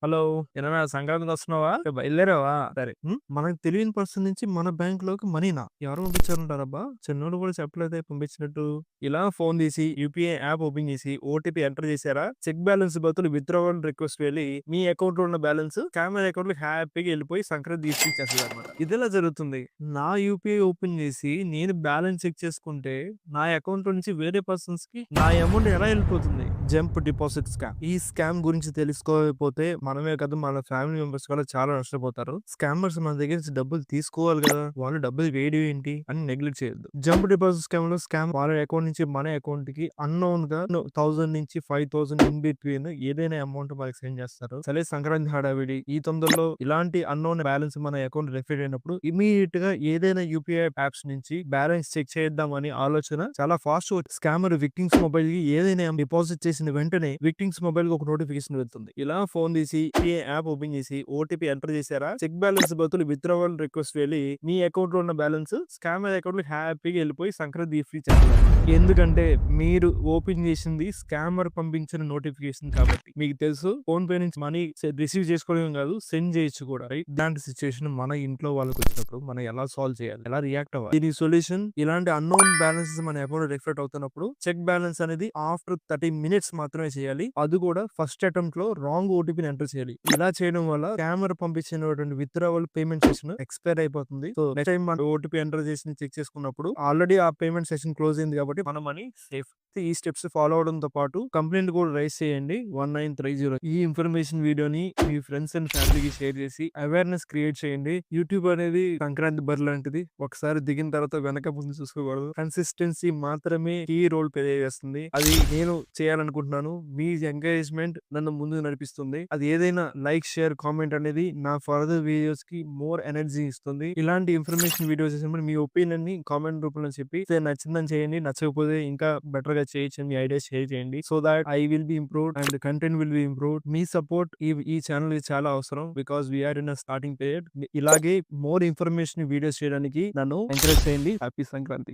Hello! ఏమైనా సంక్రాంతికొస్తున్నావా? బయలుదేరావా? సరే. మనకు తెలియని పర్సన్ నుంచి మన బ్యాంక్‌లోకి మనీనా? ఎవరు పంపించారంటారబ్బా? చిన్నోడు కూడా చెప్పలేదే పంపించినట్టు. ఇలా ఫోన్ తీసి యూపీఐ యాప్ ఓపెన్ చేసి ఓటీపీ ఎంటర్ చేశారా? చెక్ బ్యాలెన్స్ బదులు విత్‌డ్రావల్ రిక్వెస్ట్ వెళ్ళి మీ అకౌంట్‌లో ఉన్న బ్యాలెన్స్ స్కామర్ అకౌంట్‌లోకి హ్యాపీగా ఎళ్ళిపోయి సంక్రాంతి గిఫ్ట్ ఇచ్చేస్తదన్నమాట. ఇదెలా జరుగుతుంది? నా యూపీఐ ఓపెన్ చేసి నేను బ్యాలెన్స్ చెక్ చేసుకుంటే నా అకౌంట్ నుంచి వేరే పర్సన్స్‌కి నా అమౌంట్ ఎలా ఎళ్ళిపోతుంది? Jump deposit scam. ఈ స్కామ్ గురించి తెలుసుకోకపోతే మనమే కాదు మన ఫ్యామిలీ మెంబర్స్ కూడా చాలా నష్టపోతారు. స్కామర్స్ మన దగ్గర నుంచి డబ్బులు తీసుకోవాలి కదా! వాళ్ళు డబ్బులు వేయడం ఏంటి అని నెగ్లెక్ట్ చేయొద్దు. జంప్ డిపాజిట్ స్కామ్‌లో వాళ్ళ అకౌంట్ నుంచి మన అకౌంట్‌కి అన్‌నోన్‌గా 1000 నుంచి 5000 ఇన్ బిట్వీన్ ఏదైనా అమౌంట్ మనకి సెండ్ చేస్తారు. సరే సంక్రాంతి హడావిడి ఈ తొందరలో ఇలాంటి అన్‌నోన్ బ్యాలెన్స్ మన అకౌంట్ రిఫైర్ అయినప్పుడు ఇమ్మీడియేట్‌గా ఏదైనా యూపీఐ యాప్స్ నుంచి బ్యాలెన్స్ చెక్ చేద్దాం అని ఆలోచన చాలా ఫాస్ట్ స్కామర్ విక్టిమ్స్ మొబైల్‌కి ఏదైనా డిపాజిట్ చేసిన వెంటనే విక్టిమ్స్ మొబైల్‌కి ఒక నోటిఫికేషన్ వెళ్తుంది. ఇలా ఫోన్ తీసి ఈ యాప్ ఓపెన్ చేసి ఓటీపీ ఎంటర్ చేశారా? చెక్ బ్యాలెన్స్ బదులు విత్‌డ్రావల్ రిక్వెస్ట్ వెళ్ళి మీ అకౌంట్‌లో ఉన్న బ్యాలెన్స్ స్కామర్ అకౌంట్‌లోకి హ్యాపీగా ఎళ్ళిపోయి సంక్రాంతి ఫ్రీ చేస్తారు. ఎందుకంటే మీరు ఓపెన్ చేసింది స్కామర్ పంపించిన నోటిఫికేషన్ కాబట్టి. మీకు తెలుసు ఫోన్ పే నుంచి మనీ రిసీవ్ చేసుకోవడమే కాదు సెండ్ చేయొచ్చు కూడా. రైట్? ఇలాంటి సిట్యుయేషన్ మన ఇంట్లో వాళ్ళకొచ్చినప్పుడు మనం ఎలా సాల్వ్ చేయాలి? ఎలా రియాక్ట్ అవ్వాలి? దీనికి సొల్యూషన్ ఇలాంటి అన్నోన్ బ్యాలెన్సెస్ మన అకౌంట్ రిఫ్లెక్ట్ అవుతున్నప్పుడు చెక్ బ్యాలెన్స్ అనేది ఆఫ్టర్ 30 మినిట్స్ మాత్రమే చేయాలి. అది కూడా ఫస్ట్ అటెంప్ట్ లో రాంగ్ ఓటీపీని ఎంటర్ చేయాలి. ఇలా చేయడం వల్ల స్కామర్ పంపించినటువంటి విత్‌డ్రావల్ పేమెంట్ సెషన్ ఎక్స్పైర్ అయిపోతుంది. సో నెక్స్ట్ టైం మనం ఓటీపీ ఎంటర్ చేసి చెక్ చేసుకున్నప్పుడు ఆల్రెడీ ఆ పేమెంట్ సెషన్ క్లోజ్ అయింది కాబట్టి మన మనీ సేఫ్. ఈ స్టెప్స్ ఫాలో అవడంతో పాటు కంప్లైంట్ కూడా రైజ్ చేయండి 1930. ఈ ఇన్ఫర్మేషన్ వీడియోని మీ ఫ్రెండ్స్ అండ్ ఫ్యామిలీకి షేర్ చేసి అవేర్నెస్ క్రియేట్ చేయండి. యూట్యూబ్ అనేది సంక్రాంతి బరి లాంటిది. ఒకసారి దిగిన తర్వాత వెనక ముందు చూసుకోకూడదు. కన్సిస్టెన్సీ మాత్రమే కీ రోల్ ప్లే చేస్తుంది. అది నేను చేయాలనుకుంటున్నాను. మీ ఎంకరేజ్మెంట్ నన్ను ముందుకు నడిపిస్తుంది. అది ఏదైనా లైక్, షేర్, కామెంట్ అనేది నా ఫర్దర్ వీడియోస్ కి మోర్ ఎనర్జీ ఇస్తుంది. ఇలాంటి ఇన్ఫర్మేషన్ వీడియోస్ చేసినప్పుడు మీ ఒపీనియన్ ని కామెంట్ రూపంలో చెప్పి నచ్చిందని చేయండి. నచ్చకపోతే ఇంకా బెటర్ గా చేయొచ్చు మీ ఐడియాస్ షేర్ చేయండి. So that I will be improved and content will be improved. మీ సపోర్ట్ ఈ ఛానల్ కి చాలా అవసరం. Because we are in starting period. ఇలాగే మోర్ ఇన్ఫర్మేషన్ వీడియోస్ చేయడానికి నన్ను ఎంకరేజ్ చేయండి. హ్యాపీ సంక్రాంతి.